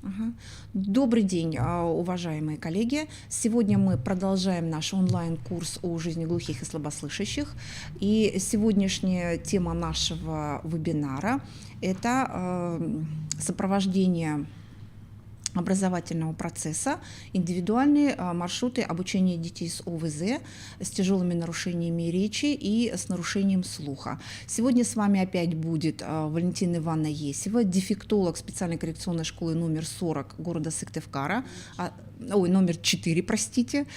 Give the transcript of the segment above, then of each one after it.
Ага. Добрый день, уважаемые коллеги. Сегодня мы продолжаем наш онлайн-курс о жизни глухих и слабослышащих. И сегодняшняя тема нашего вебинара – это сопровождение образовательного процесса, индивидуальные маршруты обучения детей с ОВЗ, с тяжелыми нарушениями речи и с нарушением слуха. Сегодня с вами опять будет Валентина Ивановна Есева, дефектолог специальной коррекционной школы номер 40 города Сыктывкара, номер 4, простите,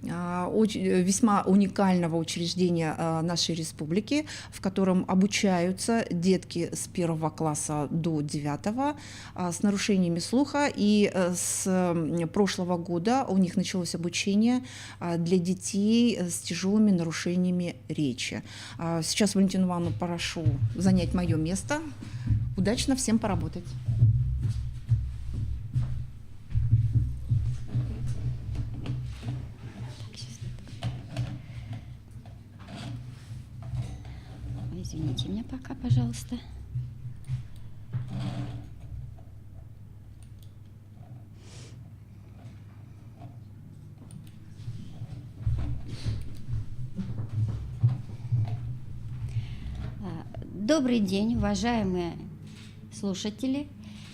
весьма уникального учреждения нашей республики, в котором обучаются детки с 1 класса до 9 с нарушениями слуха. И с прошлого года у них началось обучение для детей с тяжелыми нарушениями речи. Сейчас Валентину Ивановну прошу занять мое место. Удачно всем поработать. Извините меня пока, пожалуйста. Добрый день, уважаемые слушатели.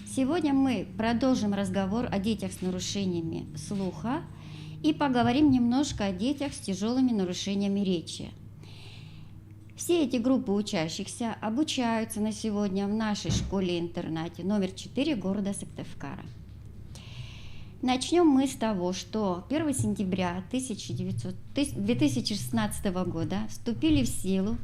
Сегодня мы продолжим разговор о детях с нарушениями слуха и поговорим немножко о детях с тяжелыми нарушениями речи. Все эти группы учащихся обучаются на сегодня в нашей школе-интернате номер 4 города Сыктывкара. Начнем мы с того, что 1 сентября 2016 года вступили в силу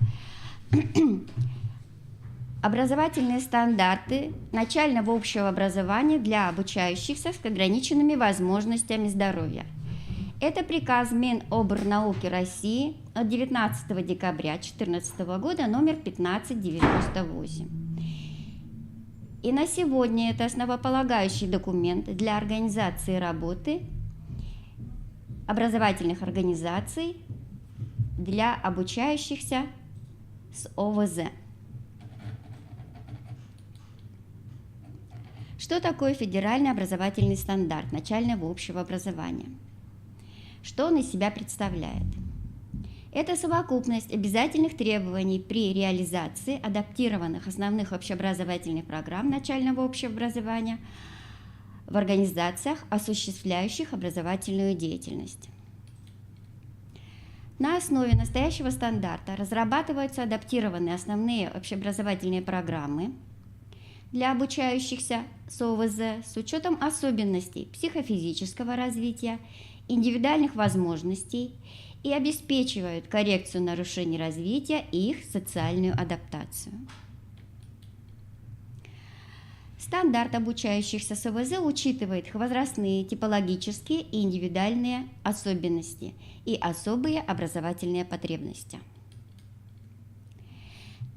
образовательные стандарты начального общего образования для обучающихся с ограниченными возможностями здоровья. Это приказ Минобрнауки России от 19 декабря 2014 года номер 1598. И на сегодня это основополагающий документ для организации работы образовательных организаций для обучающихся с ОВЗ. Что такое федеральный образовательный стандарт начального общего образования? Что он из себя представляет? Это совокупность обязательных требований при реализации адаптированных основных общеобразовательных программ начального общего образования в организациях, осуществляющих образовательную деятельность. На основе настоящего стандарта разрабатываются адаптированные основные общеобразовательные программы для обучающихся с ОВЗ с учетом особенностей психофизического развития, индивидуальных возможностей и обеспечивают коррекцию нарушений развития и их социальную адаптацию. Стандарт обучающихся с ОВЗ учитывает их возрастные, типологические и индивидуальные особенности и особые образовательные потребности.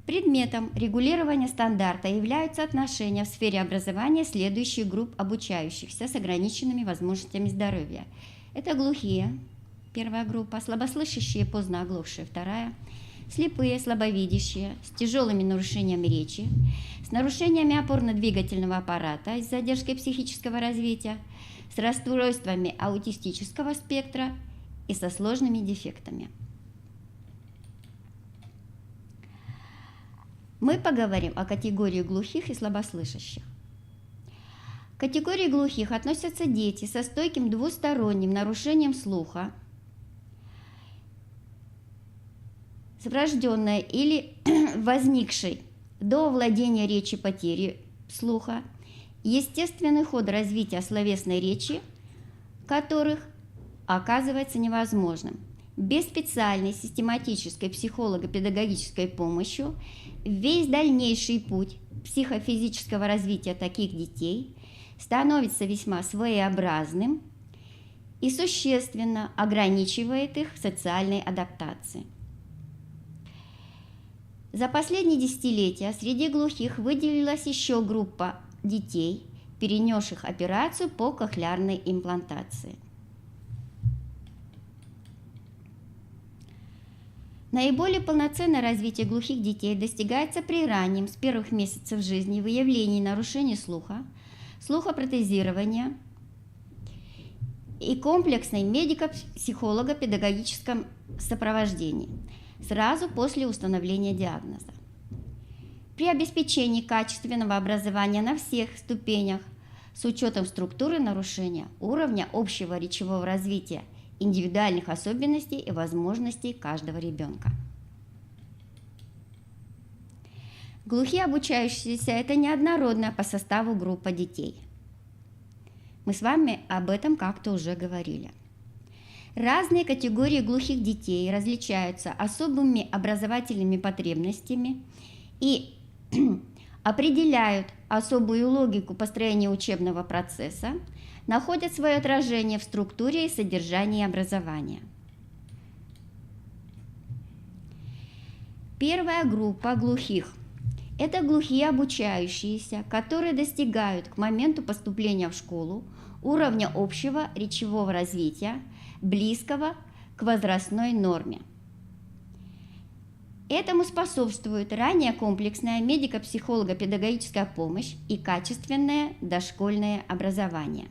Предметом регулирования стандарта являются отношения в сфере образования следующих групп обучающихся с ограниченными возможностями здоровья. Это глухие, первая группа, слабослышащие, поздно оглохшие, вторая, слепые, слабовидящие, с тяжелыми нарушениями речи, с нарушениями опорно-двигательного аппарата с задержкой психического развития, с расстройствами аутистического спектра и со сложными дефектами. Мы поговорим о категории глухих и слабослышащих. К категории глухих относятся дети со стойким двусторонним нарушением слуха, с врожденной или возникшей до овладения речи потери слуха, естественный ход развития словесной речи, которых оказывается невозможным. Без специальной систематической психолого-педагогической помощи весь дальнейший путь психофизического развития таких детей становится весьма своеобразным и существенно ограничивает их в социальной адаптации. За последние десятилетия среди глухих выделилась еще группа детей, перенесших операцию по кохлеарной имплантации. Наиболее полноценное развитие глухих детей достигается при раннем, с первых месяцев жизни, выявлении нарушений слуха, слухопротезирования и комплексной медико-психолого-педагогическом сопровождении сразу после установления диагноза. При обеспечении качественного образования на всех ступенях с учетом структуры нарушения, уровня общего речевого развития, индивидуальных особенностей и возможностей каждого ребенка. Глухие обучающиеся – это неоднородная по составу группа детей. Мы с вами об этом как-то уже говорили. Разные категории глухих детей различаются особыми образовательными потребностями и определяют особую логику построения учебного процесса, находят свое отражение в структуре и содержании образования. Первая группа глухих – это глухие обучающиеся, которые достигают к моменту поступления в школу уровня общего речевого развития, близкого к возрастной норме. Этому способствует ранее комплексная медико-психолого-педагогическая помощь и качественное дошкольное образование.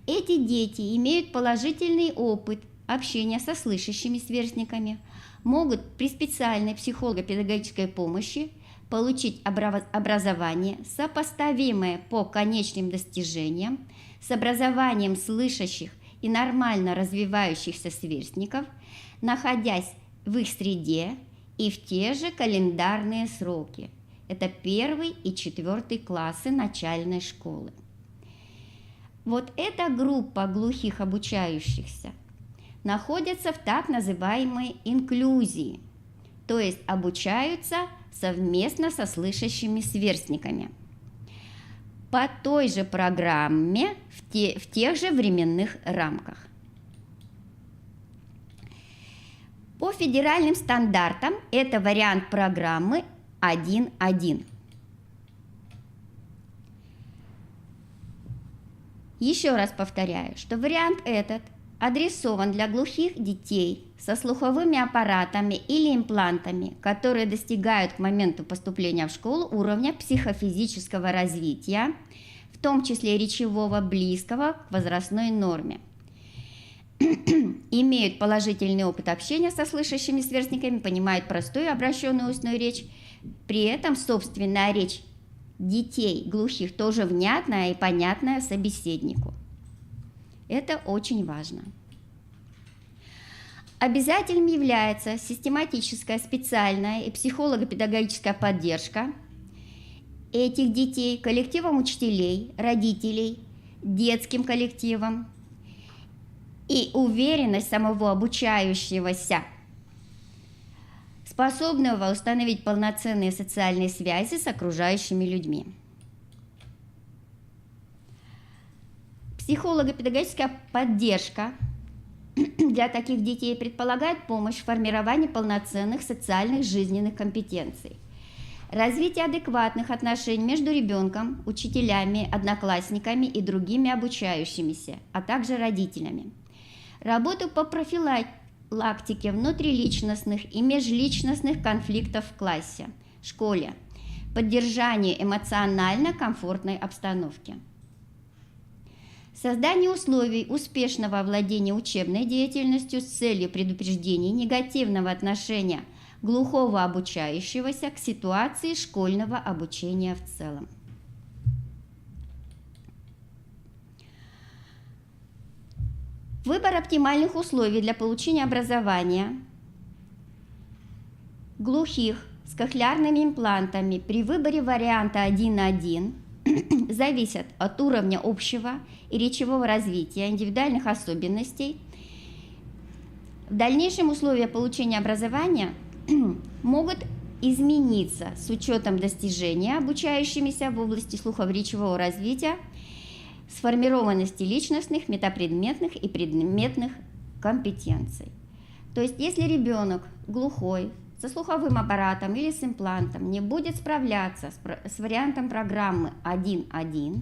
Эти дети имеют положительный опыт общения со слышащими сверстниками, могут при специальной психолого-педагогической помощи получить образование, сопоставимое по конечным достижениям с образованием слышащих и нормально развивающихся сверстников, находясь в их среде и в те же календарные сроки. Это 1 и 4 классы начальной школы. Вот эта группа глухих обучающихся находится в так называемой инклюзии, то есть обучаются совместно со слышащими сверстниками по той же программе в тех же временных рамках. По федеральным стандартам это вариант программы 1.1. Еще раз повторяю, что вариант этот адресован для глухих детей со слуховыми аппаратами или имплантами, которые достигают к моменту поступления в школу уровня психофизического развития, в том числе речевого, близкого к возрастной норме. Имеют положительный опыт общения со слышащими сверстниками, понимают простую обращенную устную речь, при этом собственная речь детей глухих тоже внятная и понятная собеседнику. Это очень важно. Обязательным является систематическая, специальная и психолого-педагогическая поддержка этих детей коллективом учителей, родителей, детским коллективом и уверенность самого обучающегося, способного установить полноценные социальные связи с окружающими людьми. Психолого-педагогическая поддержка для таких детей предполагает помощь в формировании полноценных социальных жизненных компетенций, развитие адекватных отношений между ребенком, учителями, одноклассниками и другими обучающимися, а также родителями, работу по профилактике внутриличностных и межличностных конфликтов в классе, школе, поддержание эмоционально комфортной обстановки. Создание условий успешного овладения учебной деятельностью с целью предупреждения негативного отношения глухого обучающегося к ситуации школьного обучения в целом. Выбор оптимальных условий для получения образования глухих с кохлеарными имплантами при выборе варианта 1.1 зависят от уровня общего и речевого развития, индивидуальных особенностей. В дальнейшем условия получения образования могут измениться с учетом достижения обучающимися в области слухово-речевого развития, сформированности личностных, метапредметных и предметных компетенций. То есть, если ребенок глухой, со слуховым аппаратом или с имплантом не будет справляться с вариантом программы 1.1,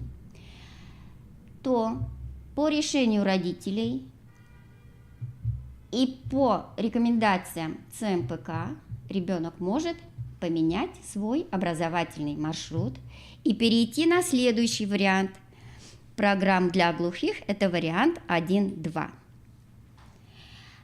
то по решению родителей и по рекомендациям ЦМПК ребенок может поменять свой образовательный маршрут и перейти на следующий вариант программ для глухих – это вариант 1.2.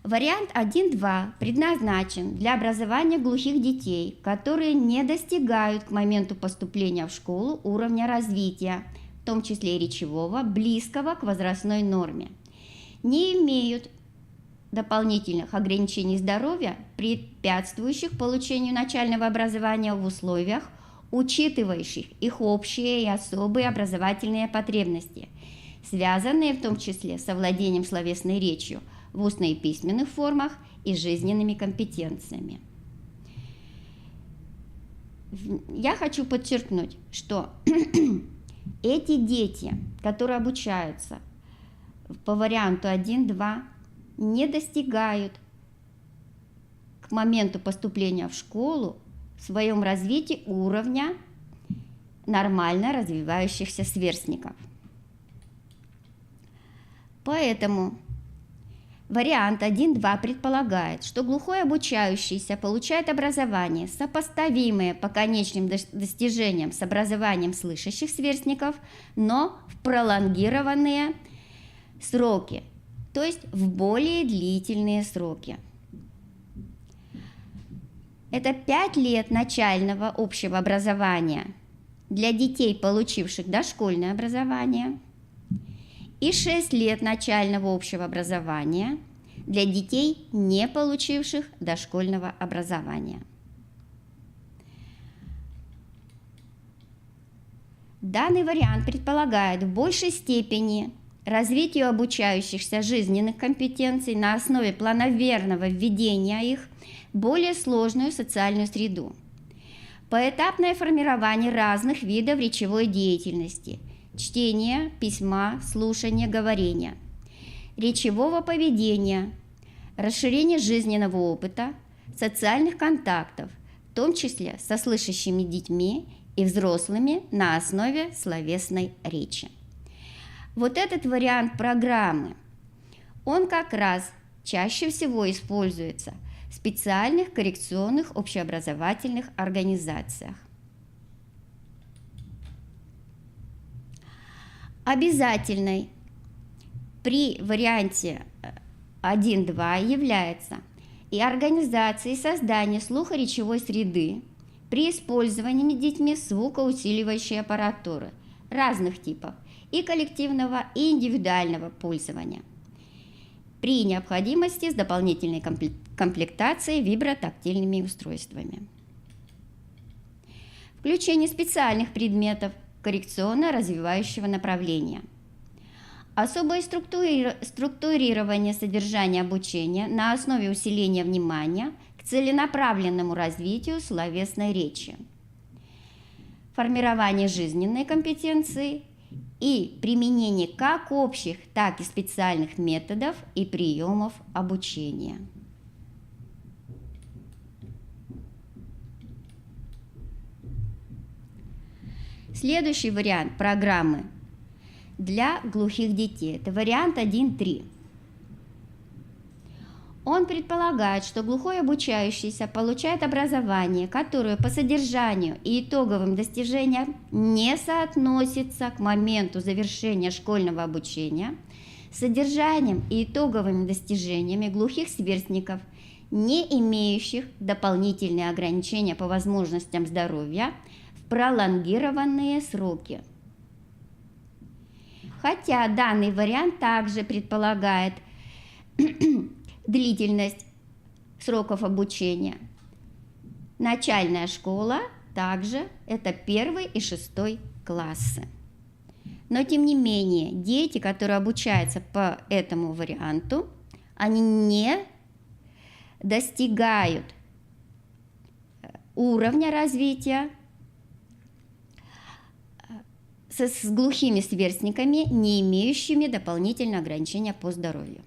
Вариант 1.2 предназначен для образования глухих детей, которые не достигают к моменту поступления в школу уровня развития, в том числе и речевого, близкого к возрастной норме, не имеют дополнительных ограничений здоровья, препятствующих получению начального образования в условиях, учитывающих их общие и особые образовательные потребности, связанные в том числе с овладением словесной речью в устно- и письменных формах и жизненными компетенциями. Я хочу подчеркнуть, что эти дети, которые обучаются по варианту 1.2, не достигают к моменту поступления в школу в своем развитии уровня нормально развивающихся сверстников. Поэтому вариант 1.2 предполагает, что глухой обучающийся получает образование, сопоставимое по конечным достижениям с образованием слышащих сверстников, но в пролонгированные сроки, то есть в более длительные сроки. Это 5 лет начального общего образования для детей, получивших дошкольное образование, и 6 лет начального общего образования для детей, не получивших дошкольного образования. Данный вариант предполагает в большей степени развитие обучающихся жизненных компетенций на основе плановерного введения их в более сложную социальную среду. Поэтапное формирование разных видов речевой деятельности – чтения, письма, слушания, говорения, речевого поведения, расширение жизненного опыта, социальных контактов, в том числе со слышащими детьми и взрослыми на основе словесной речи. Вот этот вариант программы, он как раз чаще всего используется в специальных коррекционных общеобразовательных организациях. Обязательной при варианте 1.2 является и организация и создание слухоречевой среды при использовании детьми звукоусиливающей аппаратуры разных типов и коллективного, и индивидуального пользования, при необходимости с дополнительной комплектацией вибротактильными устройствами. Включение специальных предметов коррекционно-развивающего направления. Особое структурирование содержания обучения на основе усиления внимания к целенаправленному развитию словесной речи. Формирование жизненной компетенции и применение как общих, так и специальных методов и приемов обучения. Следующий вариант программы для глухих детей – это вариант 1.3. Он предполагает, что глухой обучающийся получает образование, которое по содержанию и итоговым достижениям не соотносится к моменту завершения школьного обучения с содержанием и итоговыми достижениями глухих сверстников, не имеющих дополнительные ограничения по возможностям здоровья в пролонгированные сроки. Хотя данный вариант также предполагает длительность сроков обучения. Начальная школа также это 1 и 6 классы. Но тем не менее, дети, которые обучаются по этому варианту, они не достигают уровня развития с глухими сверстниками, не имеющими дополнительного ограничения по здоровью.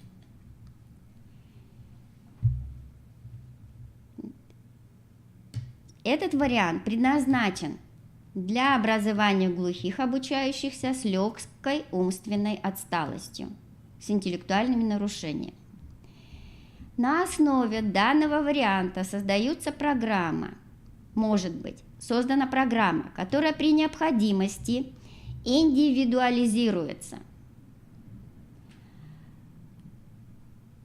Этот вариант предназначен для образования глухих обучающихся с легкой умственной отсталостью, с интеллектуальными нарушениями. На основе данного варианта создается программа, может быть создана программа, которая при необходимости индивидуализируется.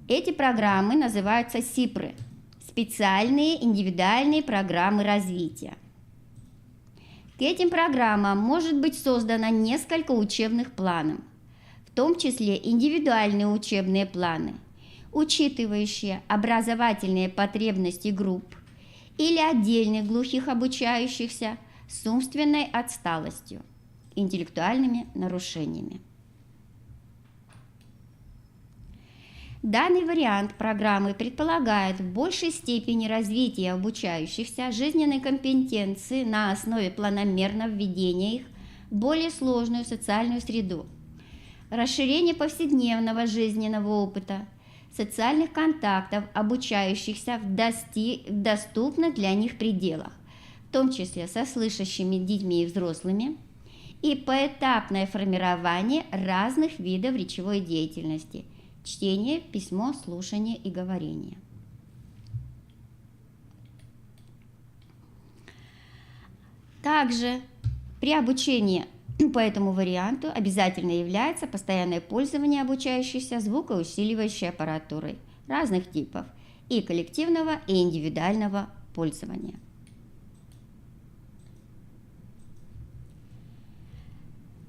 Эти программы называются СИПРы – специальные индивидуальные программы развития. К этим программам может быть создано несколько учебных планов, в том числе индивидуальные учебные планы, учитывающие образовательные потребности групп или отдельных глухих обучающихся с умственной отсталостью, интеллектуальными нарушениями. Данный вариант программы предполагает в большей степени развитие обучающихся жизненной компетенции на основе планомерного введения их в более сложную социальную среду, расширение повседневного жизненного опыта, социальных контактов обучающихся в доступных для них пределах, в том числе со слышащими детьми и взрослыми, и поэтапное формирование разных видов речевой деятельности – чтение, письмо, слушание и говорение. Также при обучении по этому варианту обязательно является постоянное пользование обучающейся звукоусиливающей аппаратурой разных типов и коллективного, и индивидуального пользования.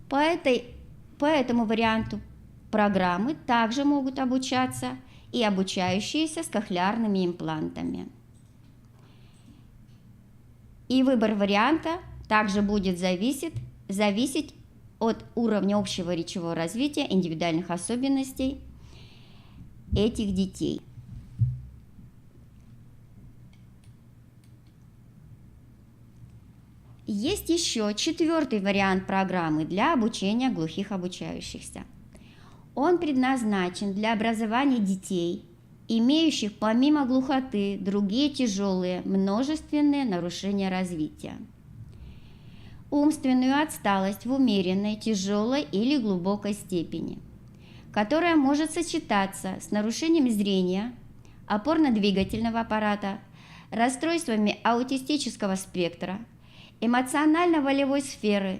По этому варианту программы также могут обучаться и обучающиеся с кохлеарными имплантами. И выбор варианта также будет зависеть от уровня общего речевого развития, индивидуальных особенностей этих детей. Есть еще четвертый вариант программы для обучения глухих обучающихся. Он предназначен для образования детей, имеющих помимо глухоты другие тяжелые множественные нарушения развития. Умственную отсталость в умеренной, тяжелой или глубокой степени, которая может сочетаться с нарушением зрения, опорно-двигательного аппарата, расстройствами аутистического спектра, эмоционально-волевой сферы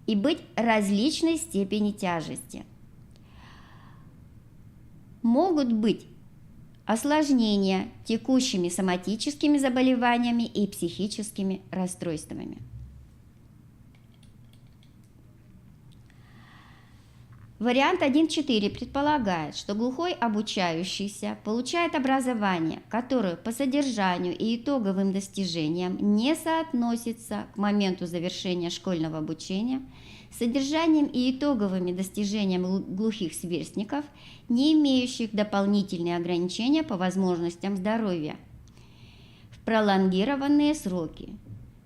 и быть различной степени тяжести. Могут быть осложнения текущими соматическими заболеваниями и психическими расстройствами. Вариант 1.4 предполагает, что глухой обучающийся получает образование, которое по содержанию и итоговым достижениям не соотносится к моменту завершения школьного обучения с содержанием и итоговыми достижениями глухих сверстников, не имеющих дополнительные ограничения по возможностям здоровья в пролонгированные сроки.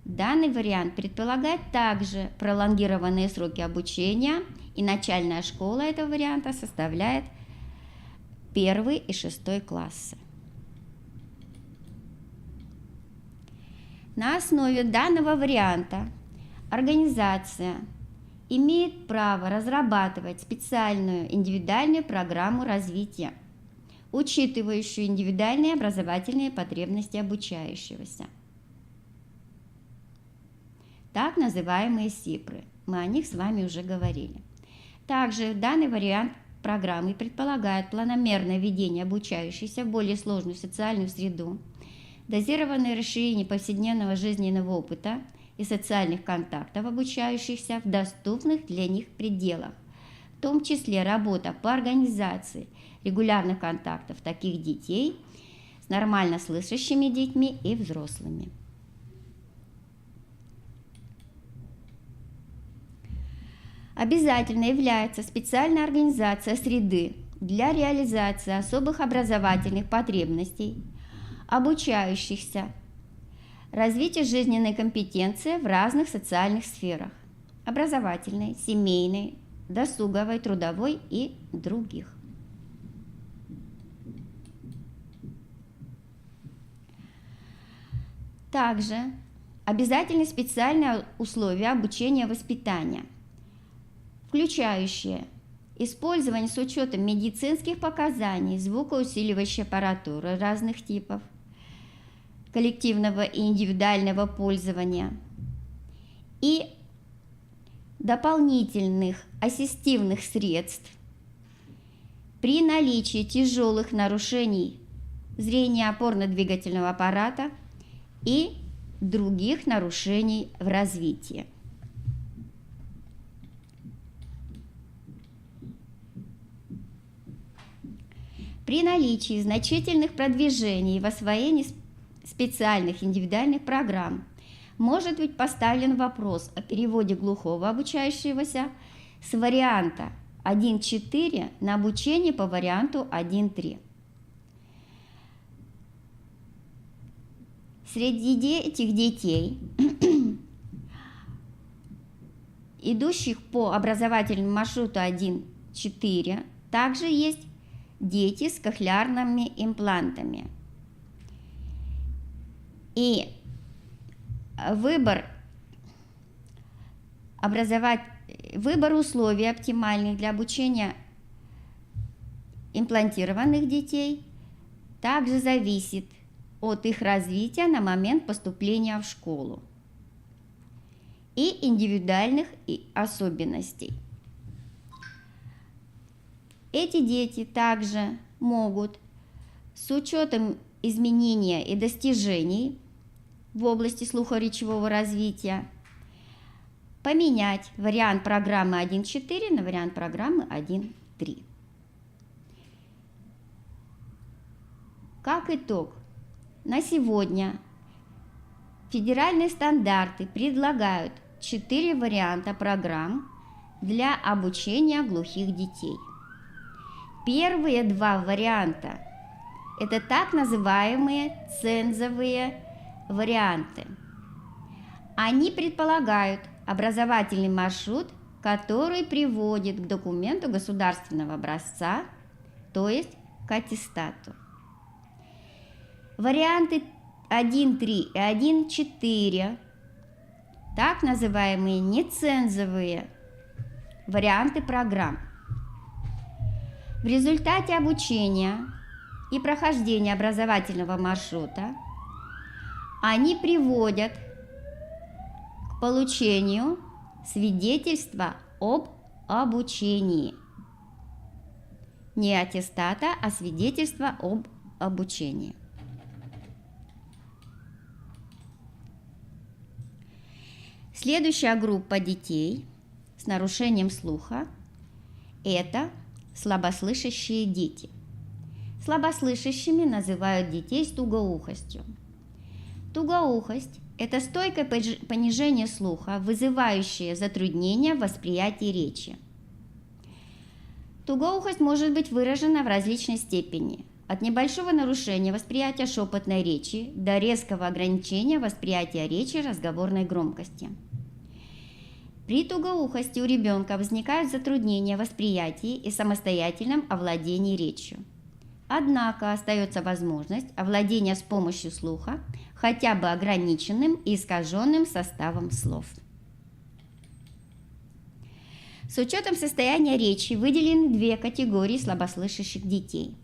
Данный вариант предполагает также пролонгированные сроки обучения, и начальная школа этого варианта составляет 1 и 6 классы. На основе данного варианта организация имеет право разрабатывать специальную индивидуальную программу развития, учитывающую индивидуальные образовательные потребности обучающегося. Так называемые СИПРы. Мы о них с вами уже говорили. Также данный вариант программы предполагает планомерное введение обучающихся в более сложную социальную среду, дозированное расширение повседневного жизненного опыта и социальных контактов обучающихся в доступных для них пределах, в том числе работа по организации регулярных контактов таких детей с нормально слышащими детьми и взрослыми. Обязательно является специальная организация среды для реализации особых образовательных потребностей обучающихся, развитие жизненной компетенции в разных социальных сферах – образовательной, семейной, досуговой, трудовой и других. Также обязательны специальные условия обучения и воспитания, включающие использование с учетом медицинских показаний звукоусиливающей аппаратуры разных типов, коллективного и индивидуального пользования и дополнительных ассистивных средств при наличии тяжелых нарушений зрения опорно-двигательного аппарата и других нарушений в развитии. При наличии значительных продвижений в освоении специальных индивидуальных программ может быть поставлен вопрос о переводе глухого обучающегося с варианта 1.4 на обучение по варианту 1.3. Среди этих детей, идущих по образовательному маршруту 1.4, также есть дети с кохлеарными имплантами. И выбор условий оптимальных для обучения имплантированных детей также зависит от их развития на момент поступления в школу и индивидуальных особенностей. Эти дети также могут, с учетом изменения и достижений в области слухоречевого развития, поменять вариант программы 1.4 на вариант программы 1.3. Как итог, на сегодня федеральные стандарты предлагают 4 варианта программ для обучения глухих детей. Первые 2 варианта – это так называемые цензовые варианты. Они предполагают образовательный маршрут, который приводит к документу государственного образца, то есть к аттестату. Варианты 1.3 и 1.4, так называемые нецензовые варианты программ. В результате обучения и прохождения образовательного маршрута они приводят к получению свидетельства об обучении. Не аттестата, а свидетельства об обучении. Следующая группа детей с нарушением слуха – это слабослышащие дети. Слабослышащими называют детей с тугоухостью. Тугоухость – это стойкое понижение слуха, вызывающее затруднения в восприятии речи. Тугоухость может быть выражена в различной степени, от небольшого нарушения восприятия шепотной речи до резкого ограничения восприятия речи разговорной громкости. При тугоухости у ребенка возникают затруднения в восприятии и самостоятельном овладении речью. Однако остается возможность овладения с помощью слуха хотя бы ограниченным и искаженным составом слов. С учетом состояния речи выделены 2 категории слабослышащих детей.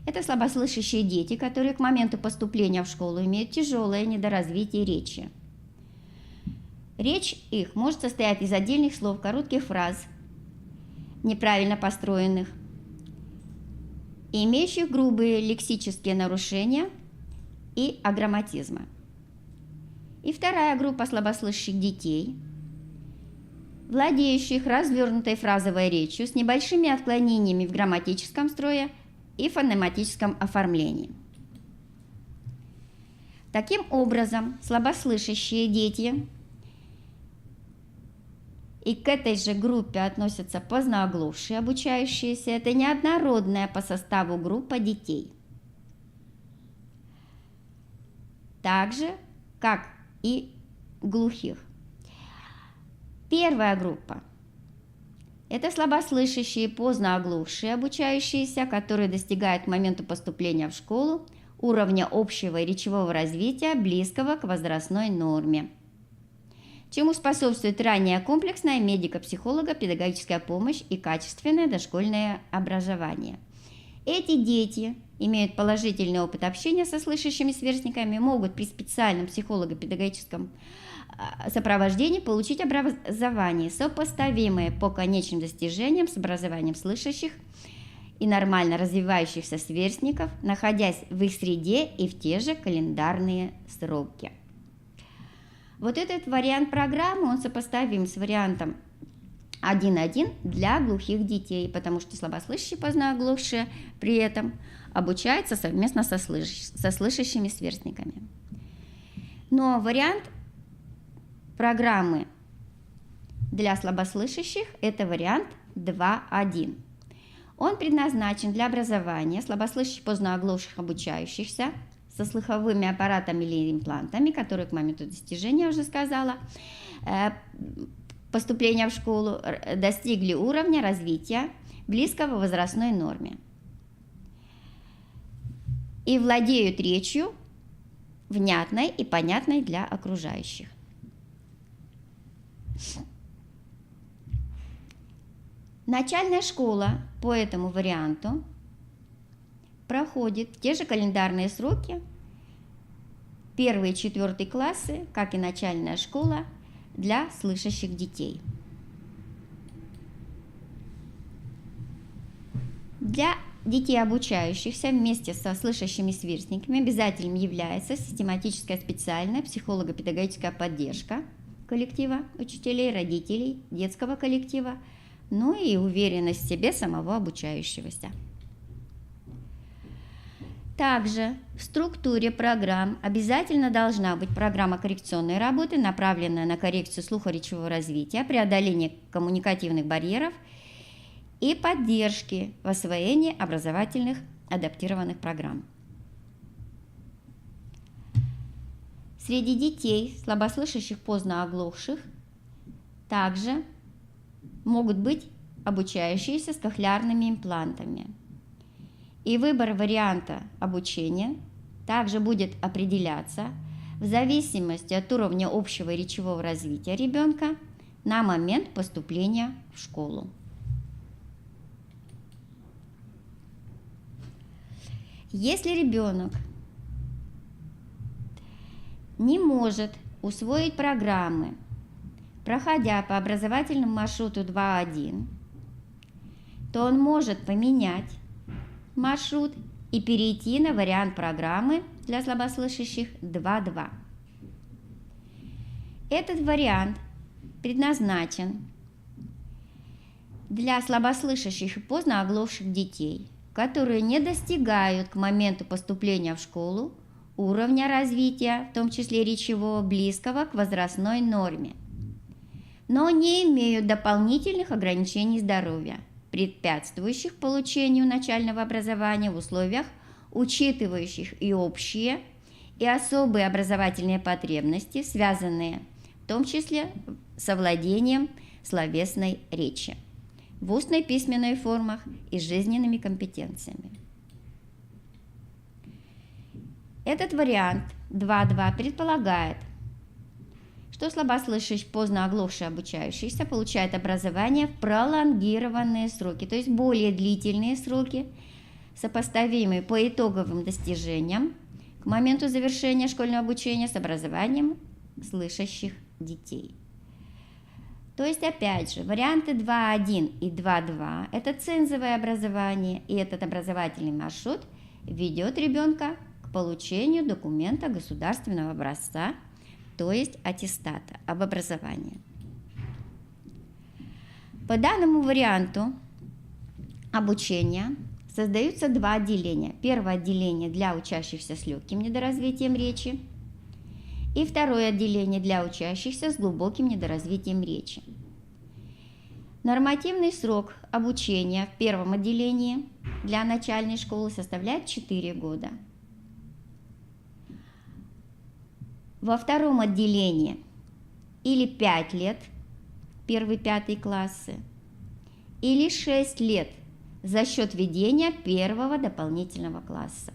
Это слабослышащие дети, которые к моменту поступления в школу имеют тяжелое недоразвитие речи. Речь их может состоять из отдельных слов, коротких фраз, неправильно построенных, и имеющих грубые лексические нарушения и аграмматизма. И вторая группа слабослышащих детей, владеющих развернутой фразовой речью с небольшими отклонениями в грамматическом строе и фонематическом оформлении. Таким образом, слабослышащие дети, и к этой же группе относятся позднооглохшие обучающиеся, это неоднородная по составу группа детей. Так же, как и глухих. Первая группа – это слабослышащие, позднооглохшие обучающиеся, которые достигают к моменту поступления в школу уровня общего и речевого развития, близкого к возрастной норме, чему способствует ранняя комплексная медико-психолого-педагогическая помощь и качественное дошкольное образование. Эти дети имеют положительный опыт общения со слышащими сверстниками, могут при специальном психолого-педагогическом сопровождении получить образование, сопоставимое по конечным достижениям с образованием слышащих и нормально развивающихся сверстников, находясь в их среде и в те же календарные сроки. Вот этот вариант программы, он сопоставим с вариантом 1.1 для глухих детей, потому что слабослышащие, позднооглохшие при этом обучаются совместно со слышащими сверстниками. Но вариант программы для слабослышащих – это вариант 2.1. Он предназначен для образования слабослышащих позднооглохших обучающихся со слуховыми аппаратами или имплантами, которые к моменту достижения, я уже сказала, поступления в школу достигли уровня развития, близкого к возрастной норме, и владеют речью, внятной и понятной для окружающих. Начальная школа по этому варианту проходит в те же календарные сроки, 1 и 4 классы, как и начальная школа для слышащих детей. Для детей, обучающихся вместе со слышащими сверстниками, обязательным является систематическая специальная психолого-педагогическая поддержка коллектива учителей, родителей, детского коллектива, ну и уверенность в себе самого обучающегося. Также в структуре программ обязательно должна быть программа коррекционной работы, направленная на коррекцию слухоречевого развития, преодоление коммуникативных барьеров и поддержки в освоении образовательных адаптированных программ. Среди детей, слабослышащих позднооглохших, также могут быть обучающиеся с кохлеарными имплантами. И выбор варианта обучения также будет определяться в зависимости от уровня общего речевого развития ребенка на момент поступления в школу. Если ребенок не может усвоить программы, проходя по образовательному маршруту 2.1, то он может поменять маршрут и перейти на вариант программы для слабослышащих 2.2. Этот вариант предназначен для слабослышащих и позднооглохших детей, которые не достигают к моменту поступления в школу уровня развития, в том числе речевого, близкого к возрастной норме, но не имеют дополнительных ограничений здоровья, препятствующих получению начального образования в условиях, учитывающих и общие, и особые образовательные потребности, связанные в том числе с овладением словесной речи в устной письменной формах и жизненными компетенциями. Этот вариант 2.2 предполагает, что слабослышащий, позднооглохший обучающийся получает образование в пролонгированные сроки, то есть более длительные сроки, сопоставимые по итоговым достижениям к моменту завершения школьного обучения с образованием слышащих детей. То есть, опять же, варианты 2.1 и 2.2 – это цензовое образование, и этот образовательный маршрут ведет ребенка к получению документа государственного образца, то есть аттестата об образовании. По данному варианту обучения создаются два отделения. Первое отделение для учащихся с легким недоразвитием речи и второе отделение для учащихся с глубоким недоразвитием речи. Нормативный срок обучения в первом отделении для начальной школы составляет 4 года. Во втором отделении или 5 лет, 1-5 классы, или 6 лет за счет введения первого дополнительного класса.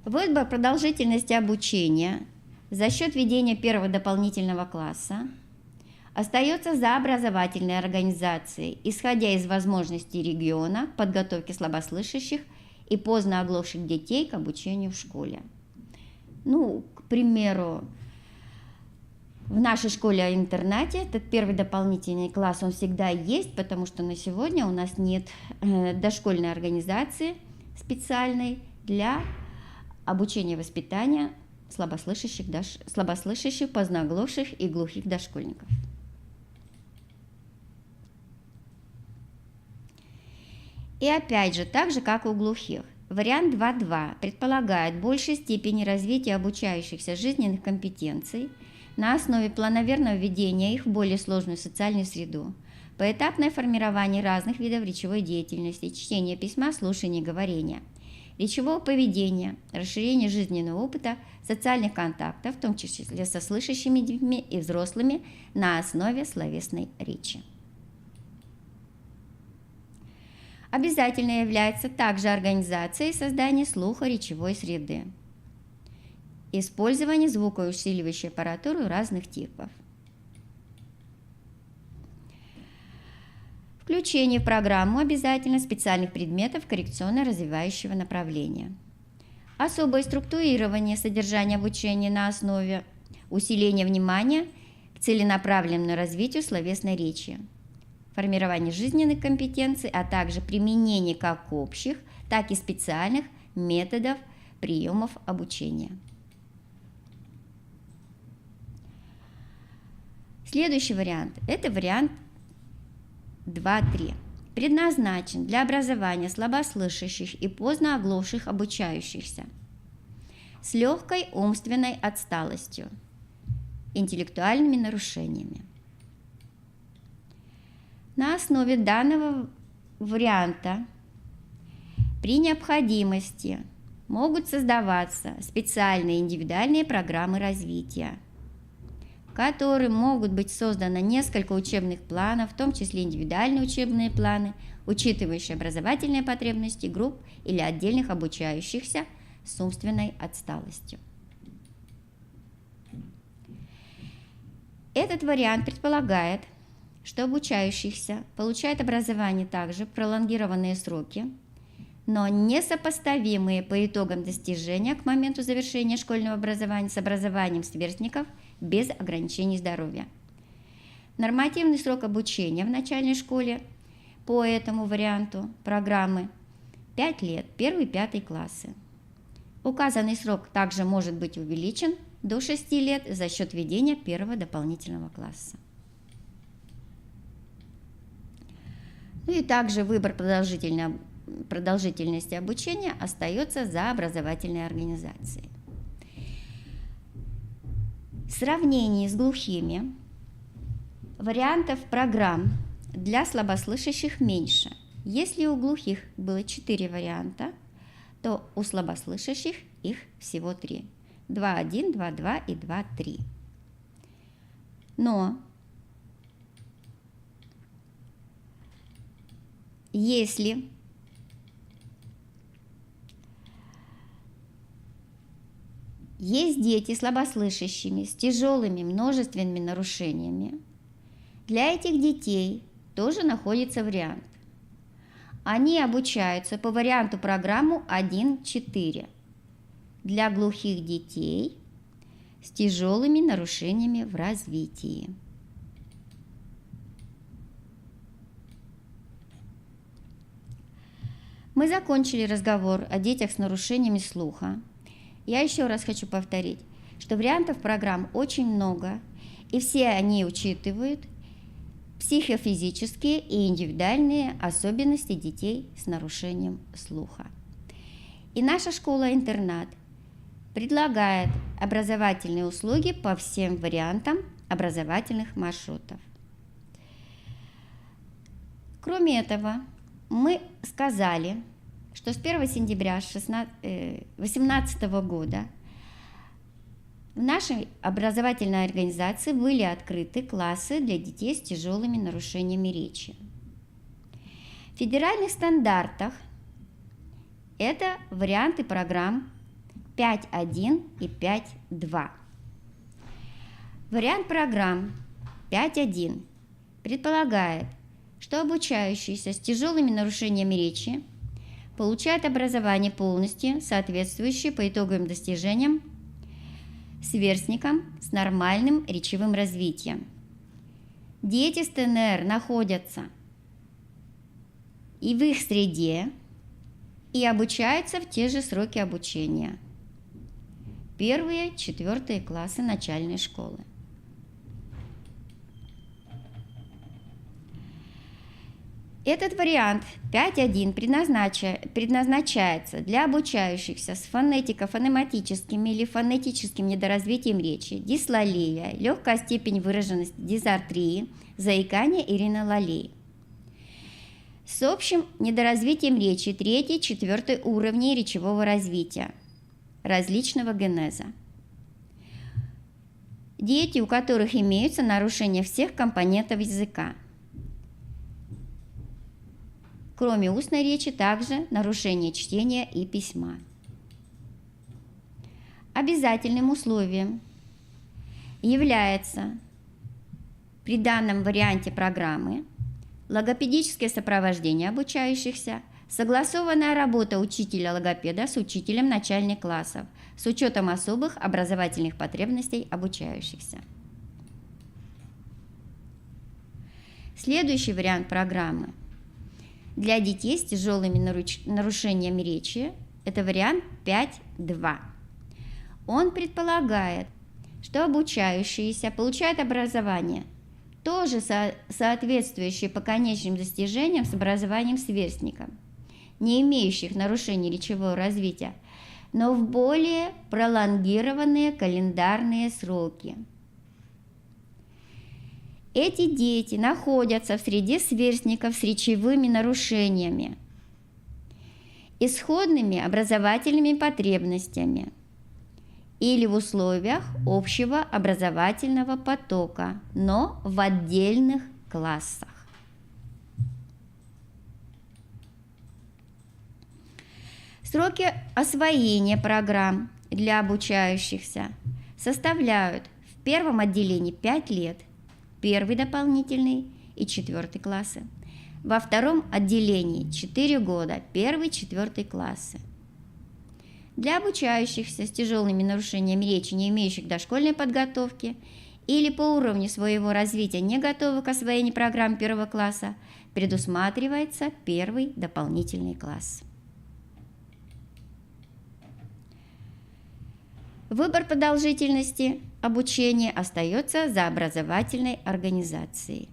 Выбор продолжительности обучения за счет введения первого дополнительного класса остается за образовательной организацией, исходя из возможностей региона подготовки слабослышащих и позднооглохших детей к обучению в школе. Ну, к примеру, в нашей школе-интернате этот первый дополнительный класс, он всегда есть, потому что на сегодня у нас нет дошкольной организации специальной для обучения и воспитания слабослышащих, поздноглухших и глухих дошкольников. И опять же, так же, как у глухих, вариант 2.2 предполагает большей степени развития обучающихся жизненных компетенций на основе планомерного введения их в более сложную социальную среду, поэтапное формирование разных видов речевой деятельности, чтения письма, слушания и говорения, речевого поведения, расширение жизненного опыта, социальных контактов, в том числе со слышащими детьми и взрослыми на основе словесной речи. Обязательно является также организация и создание слухо-речевой среды, использование звукоусиливающей аппаратуры разных типов, включение в программу обязательно специальных предметов коррекционно-развивающего направления, особое структурирование содержания обучения на основе усиления внимания к целенаправленному развитию словесной речи, формирование жизненных компетенций, а также применение как общих, так и специальных методов, приемов обучения. Следующий вариант – это вариант 2.3. Предназначен для образования слабослышащих и поздно оглохших обучающихся с легкой умственной отсталостью, интеллектуальными нарушениями. На основе данного варианта при необходимости могут создаваться специальные индивидуальные программы развития, в которых могут быть созданы несколько учебных планов, в том числе индивидуальные учебные планы, учитывающие образовательные потребности групп или отдельных обучающихся с умственной отсталостью. Этот вариант предполагает, что обучающихся получают образование также в пролонгированные сроки, но несопоставимые по итогам достижения к моменту завершения школьного образования с образованием сверстников без ограничений здоровья. Нормативный срок обучения в начальной школе по этому варианту программы 5 лет, 1-5 классы. Указанный срок также может быть увеличен до 6 лет за счет введения первого дополнительного класса. Ну и также выбор продолжительности обучения остается за образовательной организацией. В сравнении с глухими вариантов программ для слабослышащих меньше. Если у глухих было 4 варианта, то у слабослышащих их всего 3. 2.1, 2.2 и 2.3. Но если есть дети слабослышащими с тяжелыми множественными нарушениями, для этих детей тоже находится вариант. Они обучаются по варианту программы 1.4 для глухих детей с тяжелыми нарушениями в развитии. Мы закончили разговор о детях с нарушениями слуха. Я еще раз хочу повторить, что вариантов программ очень много, и все они учитывают психофизические и индивидуальные особенности детей с нарушением слуха. И наша школа-интернат предлагает образовательные услуги по всем вариантам образовательных маршрутов. Кроме этого, мы сказали, что с 1 сентября 2018 года в нашей образовательной организации были открыты классы для детей с тяжелыми нарушениями речи. В федеральных стандартах это варианты программ 5.1 и 5.2. Вариант программ 5.1 предполагает, что обучающиеся с тяжелыми нарушениями речи получают образование полностью соответствующее по итоговым достижениям сверстникам с нормальным речевым развитием. Дети с ТНР находятся и в их среде, и обучаются в те же сроки обучения. 1-4 классы начальной школы. Этот вариант 5.1 предназначается для обучающихся с фонетико-фонематическим или фонетическим недоразвитием речи, дислалия, легкая степень выраженности дисартрии, заикания и ринолалии. С общим недоразвитием речи 3-4 уровней речевого развития, различного генеза. Дети, у которых имеются нарушения всех компонентов языка. Кроме устной речи, также нарушение чтения и письма. Обязательным условием является при данном варианте программы логопедическое сопровождение обучающихся, согласованная работа учителя-логопеда с учителем начальных классов с учетом особых образовательных потребностей обучающихся. Следующий вариант программы для детей с тяжелыми нарушениями речи – это вариант 5.2. Он предполагает, что обучающиеся получают образование, тоже соответствующее по конечным достижениям с образованием сверстников, не имеющих нарушений речевого развития, но в более пролонгированные календарные сроки. Эти дети находятся в среде сверстников с речевыми нарушениями, исходными образовательными потребностями или в условиях общего образовательного потока, но в отдельных классах. Сроки освоения программ для обучающихся составляют в первом отделении 5 лет, 1 дополнительный и 4 классы, во втором отделении 4 года, 1-4 классы. Для обучающихся с тяжелыми нарушениями речи, не имеющих дошкольной подготовки или по уровню своего развития не готовых к освоению программ 1 класса, предусматривается 1 дополнительный класс. Выбор продолжительности обучения остается за образовательной организацией.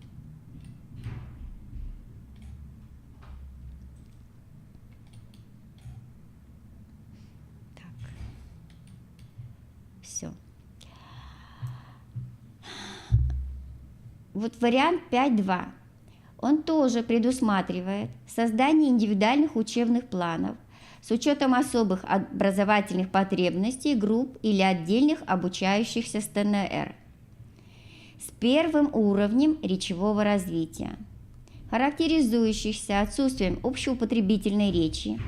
Все. Вот вариант 5.2. Он тоже предусматривает создание индивидуальных учебных планов с учетом особых образовательных потребностей групп или отдельных обучающихся с ТНР с 1 уровнем речевого развития, характеризующихся отсутствием общеупотребительной речи,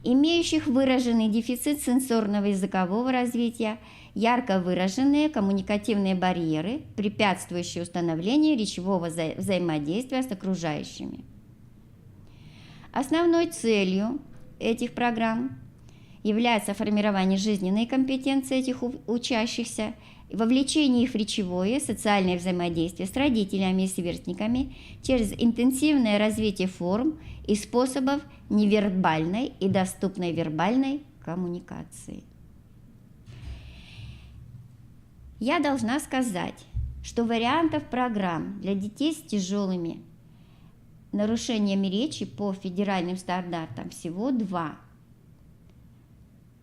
имеющих выраженный дефицит сенсорного языкового развития, ярко выраженные коммуникативные барьеры, препятствующие установлению речевого взаимодействия с окружающими. Основной целью этих программ является формирование жизненной компетенции этих учащихся, вовлечение их в речевое и социальное взаимодействие с родителями и сверстниками через интенсивное развитие форм и способов невербальной и доступной вербальной коммуникации. Я должна сказать, что вариантов программ для детей с тяжелыми нарушениями речи по федеральным стандартам всего 2.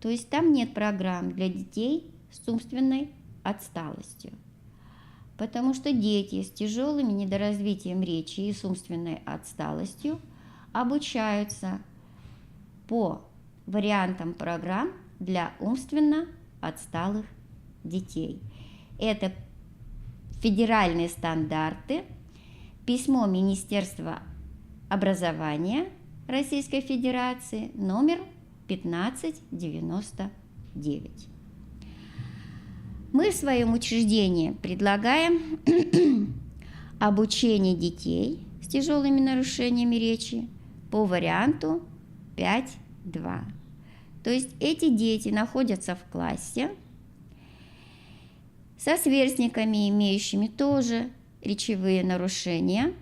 То есть там нет программ для детей с умственной отсталостью. Потому что дети с тяжелым недоразвитием речи и с умственной отсталостью обучаются по вариантам программ для умственно отсталых детей. Это федеральные стандарты, письмо Министерства образования Российской Федерации номер 1599. Мы в своем учреждении предлагаем обучение детей с тяжелыми нарушениями речи по варианту 5.2. То есть эти дети находятся в классе со сверстниками, имеющими тоже речевые нарушения.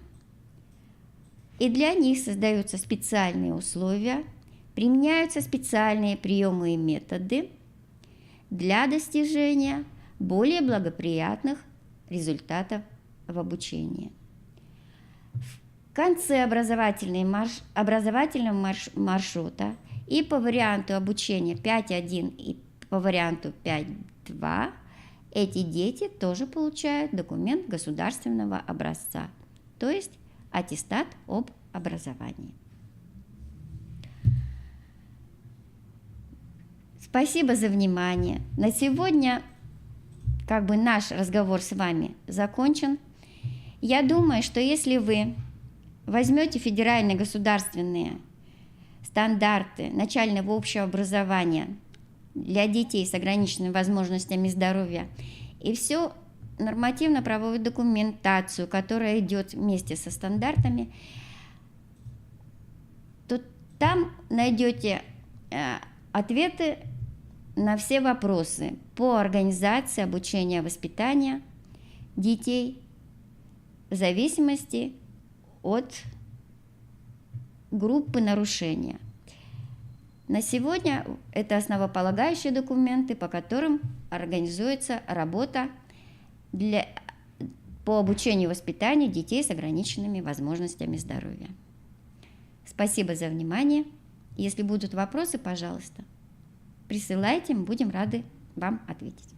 И для них создаются специальные условия, применяются специальные приемы и методы для достижения более благоприятных результатов в обучении. В конце образовательного маршрута и по варианту обучения 5.1 и по варианту 5.2 эти дети тоже получают документ государственного образца, то есть аттестат об образовании. Спасибо за внимание. На сегодня наш разговор с вами закончен. Я думаю, что если вы возьмете федеральные государственные стандарты начального общего образования для детей с ограниченными возможностями здоровья и всю нормативно-правовую документацию, которая идет вместе со стандартами, то там найдете ответы на все вопросы по организации обучения и воспитания детей в зависимости от группы нарушения. На сегодня это основополагающие документы, по которым организуется работа по обучению и воспитанию детей с ограниченными возможностями здоровья. Спасибо за внимание. Если будут вопросы, пожалуйста, присылайте, мы будем рады вам ответить.